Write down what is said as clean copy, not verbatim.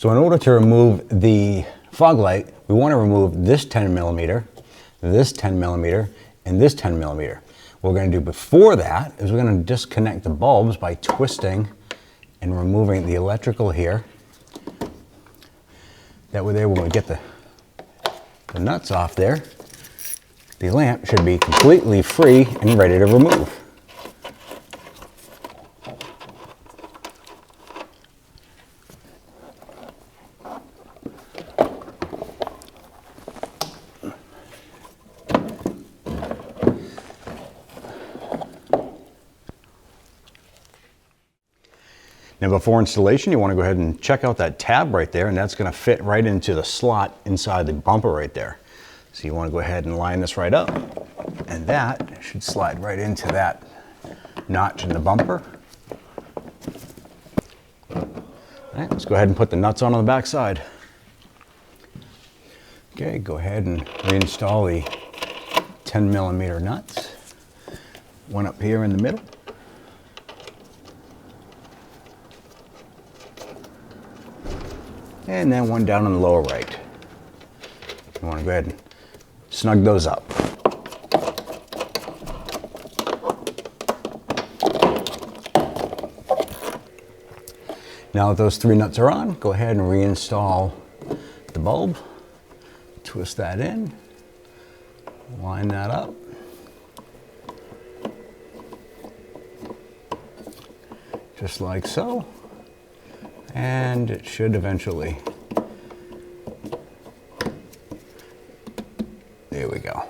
So in order to remove the fog light, we want to remove this 10 millimeter, this 10 millimeter, and this 10 millimeter. What we're going to do before that is we're going to disconnect the bulbs by twisting and removing the electrical here. That way there, when we get the nuts off there, the lamp should be completely free and ready to remove. Now before installation, you want to go ahead and check out that tab right there, and that's going to fit right into the slot inside the bumper right there. So you want to go ahead and line this right up, and that should slide right into that notch in the bumper. All right, let's go ahead and put the nuts on the back side. Okay, go ahead and reinstall the 10 millimeter nuts. One up here in the middle. And then one down on the lower right. You want to go ahead and snug those up. Now that those 3 nuts are on, go ahead and reinstall the bulb. Twist that in, line that up. Just like so. And it should eventually, there we go.